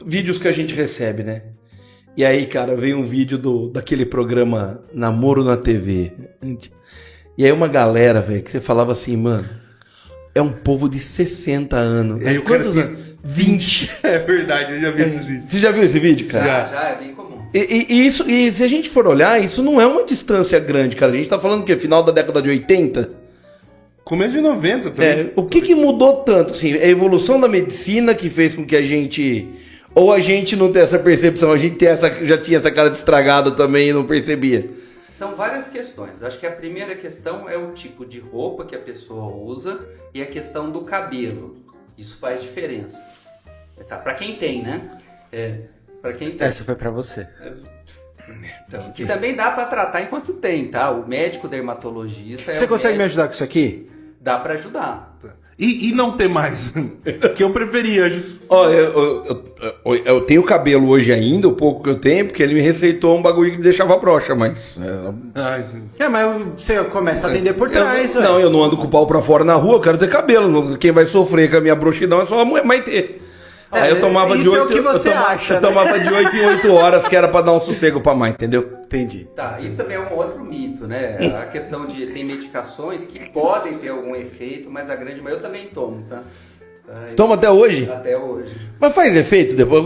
vídeos que a gente recebe, né? E aí, cara, veio um vídeo daquele programa Namoro na TV. E aí uma galera, velho, que você falava assim, mano, é um povo de 60 anos. Aí o Quantos cara anos? 20. É verdade, eu já vi esse vídeo. Você já viu esse vídeo, cara? Já, é bem comum. E se a gente for olhar, isso não é uma distância grande, cara. A gente tá falando o quê? Final da década de 80? Começo de 90 também. O que mudou tanto? Assim, a evolução da medicina que fez com que a gente... Ou a gente não tem essa percepção, a gente já tinha essa cara de estragado também e não percebia? São várias questões. Acho que a primeira questão é o tipo de roupa que a pessoa usa e a questão do cabelo. Isso faz diferença. Tá, para quem tem, né? Para quem tem. Essa foi pra você. Então, que também dá para tratar enquanto tem, tá? O médico dermatologista... Você consegue me ajudar com isso aqui? Dá para ajudar. E não ter mais. Que eu preferia. Ó, eu tenho cabelo hoje ainda, o pouco que eu tenho, porque ele me receitou um bagulho que me deixava broxa, mas... Ai, Mas você começa a atender por trás, Não, eu não ando com o pau pra fora na rua, eu quero ter cabelo. Quem vai sofrer com a minha broxidão é só a mulher ter. Aí eu tomava isso de 8... é o que você acha, eu tomava de 8 em 8 horas, que era pra dar um sossego pra mãe, entendeu? Entendi. Tá, isso também é um outro mito, né? A questão de tem medicações que podem ter algum efeito, mas a grande maioria eu também tomo, tá? Você toma até hoje? Até hoje. Mas faz efeito depois?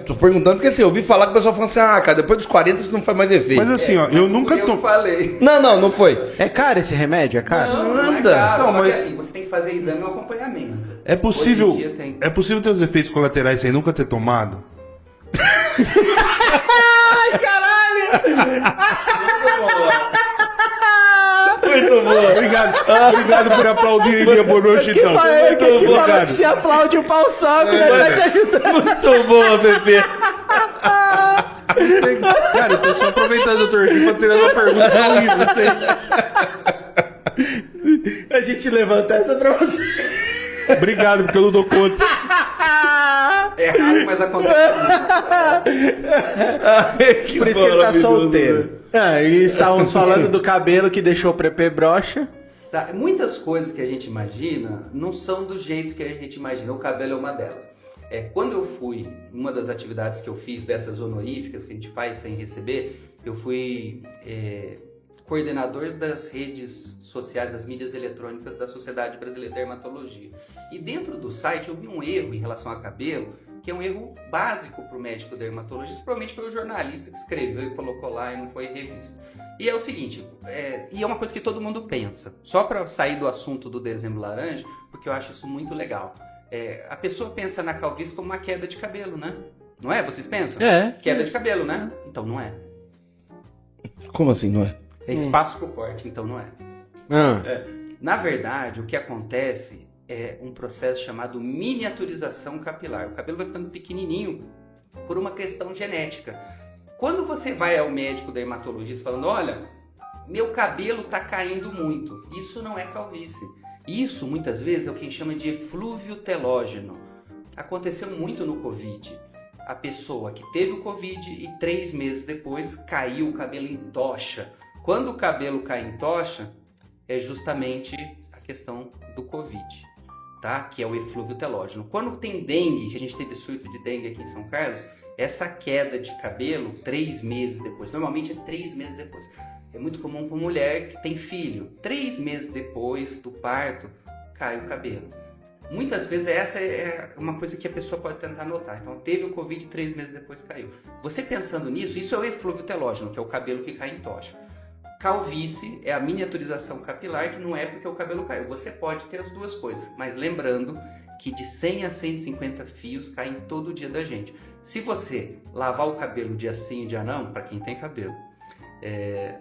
Tô perguntando porque assim, eu ouvi falar que o pessoal falando assim, cara, depois dos 40 isso não faz mais efeito. mas assim, ó, eu nunca Eu tomo. falei. Não foi. É caro esse remédio? É caro? Não é Anda. caro, Não, só que mas- assim, você tem que fazer exame e acompanhamento. É possível. Hoje em dia tem. É possível ter os efeitos colaterais sem nunca ter tomado? Muito bom. Obrigado por aplaudir a minha broxa, então. Que fala Obrigado. que se aplaude o pau sobe, né? Tá te ajudando. Muito bom, Pepe. Cara, eu tô só aproveitando, doutor Gil, pra tirar uma pergunta pra Luiz, não sei. A gente levanta essa pra você. Obrigado, porque eu não dou conta. É raro, mas acontece. Por isso que ele tá solteiro. E estávamos falando do cabelo que deixou o Pepe broxa. Tá, muitas coisas que a gente imagina não são do jeito que a gente imagina. O cabelo é uma delas. Quando eu fui, uma das atividades que eu fiz dessas honoríficas que a gente faz sem receber, eu fui coordenador das redes sociais, das mídias eletrônicas da Sociedade Brasileira de Dermatologia. E dentro do site eu vi um erro em relação a cabelo, que é um erro básico para o médico dermatologista. Provavelmente foi o jornalista que escreveu e colocou lá e não foi revisto. E é o seguinte, e é uma coisa que todo mundo pensa, só para sair do assunto do dezembro laranja, porque eu acho isso muito legal. A pessoa pensa na calvície como uma queda de cabelo, né? Não é? Vocês pensam? Queda de cabelo, né? Então não é. Como assim, não é? É espaço pro corte, então não é. Na verdade, o que acontece é um processo chamado miniaturização capilar. O cabelo vai ficando pequenininho por uma questão genética. Quando você vai ao médico dermatologista falando, olha, meu cabelo está caindo muito, isso não é calvície. Isso, muitas vezes, é o que a gente chama de eflúvio telógeno. Aconteceu muito no Covid. A pessoa que teve o Covid e 3 meses depois caiu o cabelo em tocha. Quando o cabelo cai em tocha, é justamente a questão do Covid, tá? Que é o eflúvio telógeno. Quando tem dengue, que a gente teve surto de dengue aqui em São Carlos, essa queda de cabelo 3 meses depois, normalmente é 3 meses depois. É muito comum para mulher que tem filho. 3 meses depois do parto, cai o cabelo. Muitas vezes essa é uma coisa que a pessoa pode tentar notar. Então, teve o Covid 3 meses depois caiu. Você pensando nisso, isso é o eflúvio telógeno, que é o cabelo que cai em tocha. Calvície é a miniaturização capilar, que não é porque o cabelo caiu. Você pode ter as duas coisas, mas lembrando que de 100 a 150 fios caem todo dia da gente. Se você lavar o cabelo dia sim e dia não, para quem tem cabelo,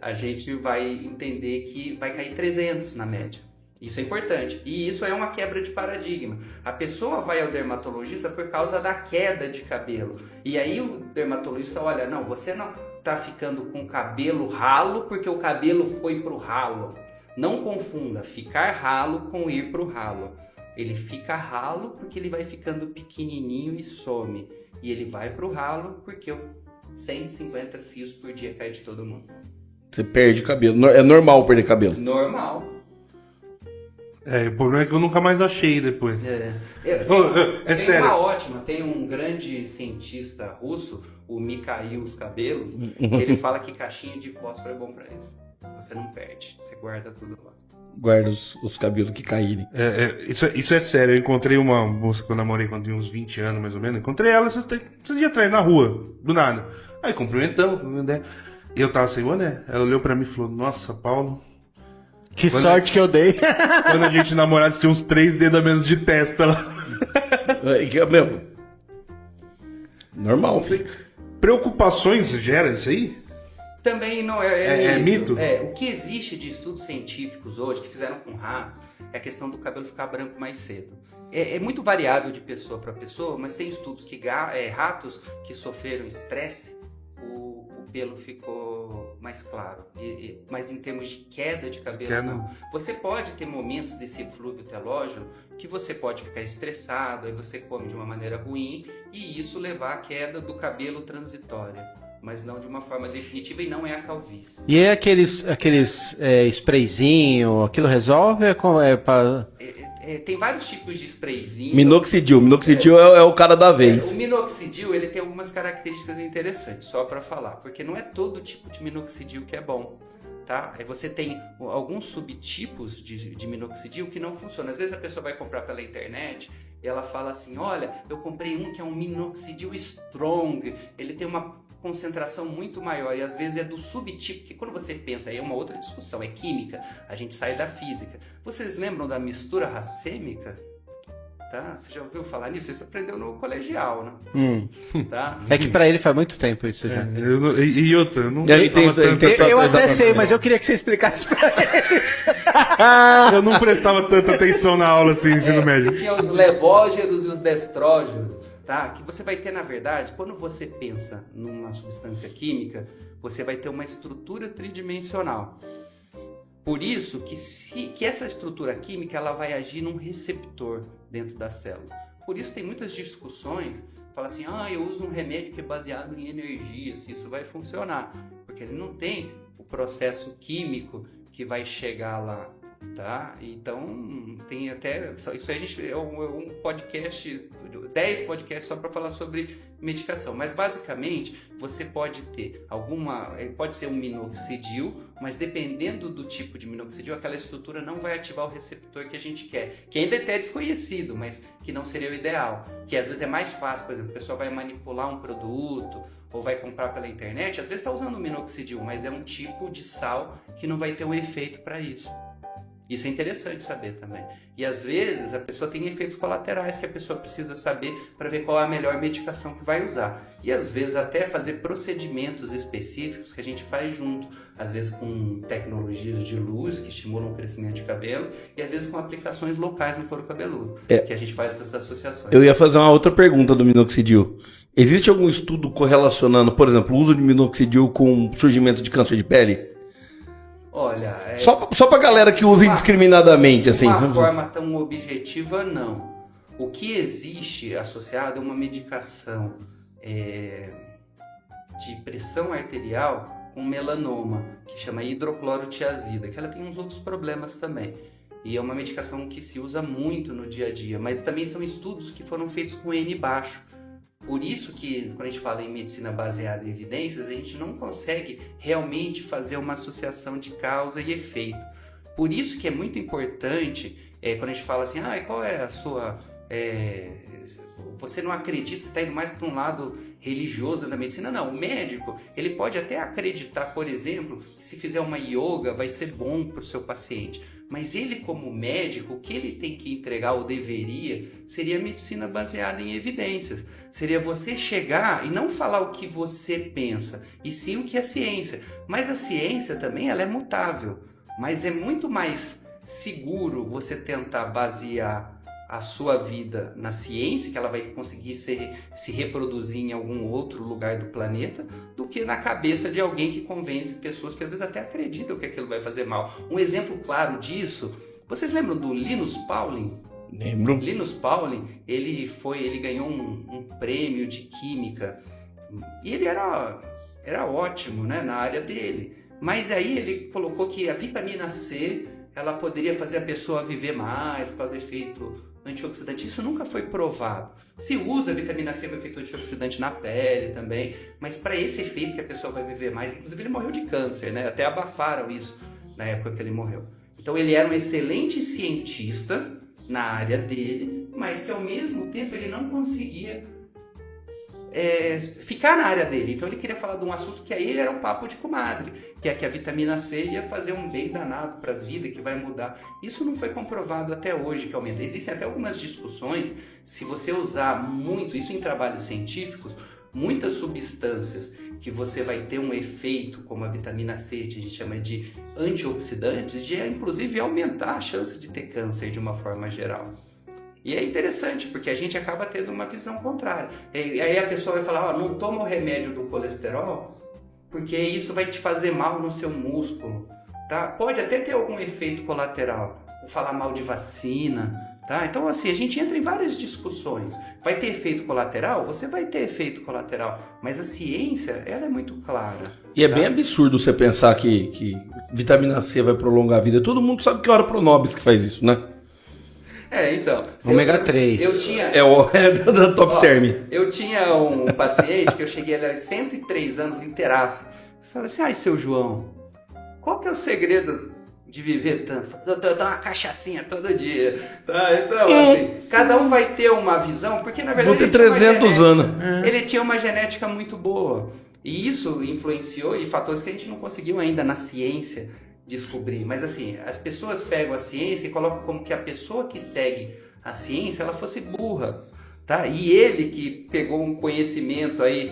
a gente vai entender que vai cair 300 na média. Isso é importante. E isso é uma quebra de paradigma. A pessoa vai ao dermatologista por causa da queda de cabelo. E aí o dermatologista olha, não, você não está ficando com cabelo ralo porque o cabelo foi para o ralo. Não confunda ficar ralo com ir para o ralo. Ele fica ralo porque ele vai ficando pequenininho e some. E ele vai para o ralo porque 150 fios por dia cai de todo mundo. Você perde cabelo. É normal perder cabelo. Normal. O problema é que eu nunca mais achei depois. Tem sério. uma ótima, tem um grande cientista russo, o Mikhail Skabelos, ele fala que caixinha de fósforo é bom pra isso. Você não perde, você guarda tudo lá. Guarda os cabelos que caírem. Isso é sério. Eu encontrei uma moça que eu namorei quando tinha uns 20 anos, mais ou menos. Encontrei ela esses dias atrás, na rua, do nada. Aí cumprimentamos, e eu tava sem boné. Ela olhou pra mim e falou, nossa, Paulo... Que sorte que eu dei. Quando a gente namorasse, tinha uns 3 dedos a menos de testa lá. Meu, normal. Preocupações gera isso aí? Também não É mito? O que existe de estudos científicos hoje, que fizeram com ratos, é a questão do cabelo ficar branco mais cedo. É muito variável de pessoa para pessoa, mas tem estudos que ratos que sofreram estresse, o pelo ficou mais claro. Mas em termos de queda de cabelo, não. Você pode ter momentos desse eflúvio telógeno que você pode ficar estressado, aí você come de uma maneira ruim e isso levar à queda do cabelo transitória. Mas não de uma forma definitiva e não é a calvície. E é aqueles sprayzinho, aquilo resolve? Tem vários tipos de sprayzinho. Minoxidil é o cara da vez. O minoxidil ele tem algumas características interessantes, só para falar, porque não é todo tipo de minoxidil que é bom. Tá? Você tem alguns subtipos de minoxidil que não funcionam. Às vezes a pessoa vai comprar pela internet e ela fala assim, olha, eu comprei um que é um minoxidil strong, ele tem uma concentração muito maior e às vezes é do subtipo, que quando você pensa, aí é uma outra discussão, é química, a gente sai da física. Vocês lembram da mistura racêmica? Tá? Você já ouviu falar nisso? Isso aprendeu no colegial, né? Tá? É que pra ele faz muito tempo isso já. E outra, eu não Eu até sei, mas eu queria que você explicasse pra eles. Eu não prestava tanta atenção na aula assim, ensino médio. Você tinha os levógenos e os destrógenos. Tá? Que você vai ter, na verdade, quando você pensa numa substância química, você vai ter uma estrutura tridimensional. Por isso que essa estrutura química ela vai agir num receptor dentro da célula. Por isso tem muitas discussões, fala assim, eu uso um remédio que é baseado em energia, se isso vai funcionar. Porque ele não tem o processo químico que vai chegar lá. Tá? Então tem até isso aí a gente é um podcast, 10 podcasts só para falar sobre medicação, mas basicamente você pode ter pode ser um minoxidil, mas dependendo do tipo de minoxidil, aquela estrutura não vai ativar o receptor que a gente quer, que ainda é desconhecido, mas que não seria o ideal, que às vezes é mais fácil, por exemplo, a pessoa vai manipular um produto ou vai comprar pela internet, às vezes está usando minoxidil, mas é um tipo de sal que não vai ter um efeito para isso. Isso é interessante saber também. E às vezes a pessoa tem efeitos colaterais que a pessoa precisa saber para ver qual é a melhor medicação que vai usar. E às vezes até fazer procedimentos específicos que a gente faz junto. Às vezes com tecnologias de luz que estimulam o crescimento de cabelo e às vezes com aplicações locais no couro cabeludo. Que a gente faz essas associações. Eu ia fazer uma outra pergunta do minoxidil. Existe algum estudo correlacionando, por exemplo, o uso de minoxidil com surgimento de câncer de pele? Olha, só pra galera que usa indiscriminadamente, assim. De uma forma tão objetiva, não. O que existe associado é uma medicação de pressão arterial com melanoma, que chama hidroclorotiazida, que ela tem uns outros problemas também. E é uma medicação que se usa muito no dia a dia, mas também são estudos que foram feitos com N baixo. Por isso que, quando a gente fala em medicina baseada em evidências, a gente não consegue realmente fazer uma associação de causa e efeito. Por isso que é muito importante, quando a gente fala assim, qual é a sua... você não acredita, você está indo mais para um lado religioso da medicina? Não, o médico, ele pode até acreditar, por exemplo, que se fizer uma yoga vai ser bom para o seu paciente. Mas ele, como médico, o que ele tem que entregar ou deveria seria medicina baseada em evidências. Seria você chegar e não falar o que você pensa, e sim o que é ciência. Mas a ciência também ela é mutável. Mas é muito mais seguro você tentar basear a sua vida na ciência, que ela vai conseguir se reproduzir em algum outro lugar do planeta, do que na cabeça de alguém que convence pessoas que às vezes até acreditam que aquilo vai fazer mal. Um exemplo claro disso, vocês lembram do Linus Pauling? Lembro. Linus Pauling, ele ganhou um prêmio de química e ele era ótimo, né, na área dele. Mas aí ele colocou que a vitamina C ela poderia fazer a pessoa viver mais para o efeito antioxidante. Isso nunca foi provado. Se usa a vitamina C para efeito antioxidante na pele também, mas para esse efeito que a pessoa vai viver mais, inclusive ele morreu de câncer, né? Até abafaram isso na época que ele morreu. Então ele era um excelente cientista na área dele, mas que ao mesmo tempo ele não conseguia ficar na área dele. Então ele queria falar de um assunto que aí era um papo de comadre, que é que a vitamina C ia fazer um bem danado para a vida, que vai mudar. Isso não foi comprovado até hoje que aumenta. Existem até algumas discussões, se você usar muito, isso em trabalhos científicos, muitas substâncias que você vai ter um efeito, como a vitamina C, que a gente chama de antioxidantes, de inclusive aumentar a chance de ter câncer de uma forma geral. E é interessante, porque a gente acaba tendo uma visão contrária. E aí a pessoa vai falar, não toma o remédio do colesterol, porque isso vai te fazer mal no seu músculo. Tá? Pode até ter algum efeito colateral. Vou falar mal de vacina. Tá? Então, assim, a gente entra em várias discussões. Vai ter efeito colateral? Você vai ter efeito colateral. Mas a ciência, ela é muito clara. E é bem absurdo você pensar que vitamina C vai prolongar a vida. Todo mundo sabe que é o Ora Pronobis que faz isso, né? Então. Ômega 3. Eu tinha... É da Top Term. Eu tinha um paciente que eu cheguei ali aos 103 anos inteiraço. Eu falei assim, seu João, qual que é o segredo de viver tanto? Eu dou uma cachaçinha todo dia. Tá? Então, assim, cada um vai ter uma visão, porque na verdade... Vou ter 300 anos. Ele tinha uma genética muito boa. E isso influenciou em fatores que a gente não conseguiu ainda na ciência descobrir. Mas assim, as pessoas pegam a ciência e colocam como que a pessoa que segue a ciência, ela fosse burra, tá? E ele que pegou um conhecimento aí,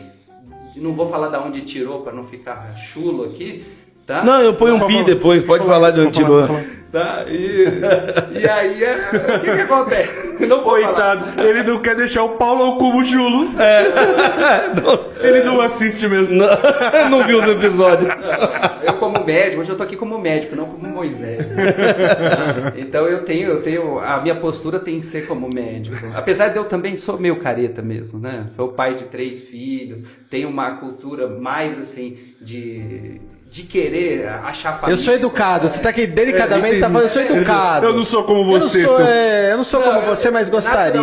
não vou falar de onde tirou para não ficar chulo aqui, tá? Não, eu ponho um pi depois, pode falar de onde tirou. Tá? E aí, o que acontece? Não Coitado, ele não quer deixar o Paulo como chulo. Ele não assiste mesmo. Não viu os episódios. Eu como médico, hoje eu tô aqui como médico, não como Moisés. Então eu tenho, a minha postura tem que ser como médico. Apesar de eu também sou meio careta mesmo, né? Sou pai de 3 filhos, tenho uma cultura mais assim de querer achar família. Eu sou educado, você tá aqui delicadamente, tá falando, eu sou educado. Eu não sou como você. Eu não sou como você, mas gostaria.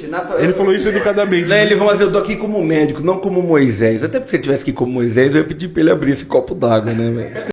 Naturalmente. Ele falou isso educadamente. Daí ele falou assim, eu tô aqui como médico, não como Moisés. Até porque se eu tivesse aqui como Moisés, eu ia pedir pra ele abrir esse copo d'água, né, velho?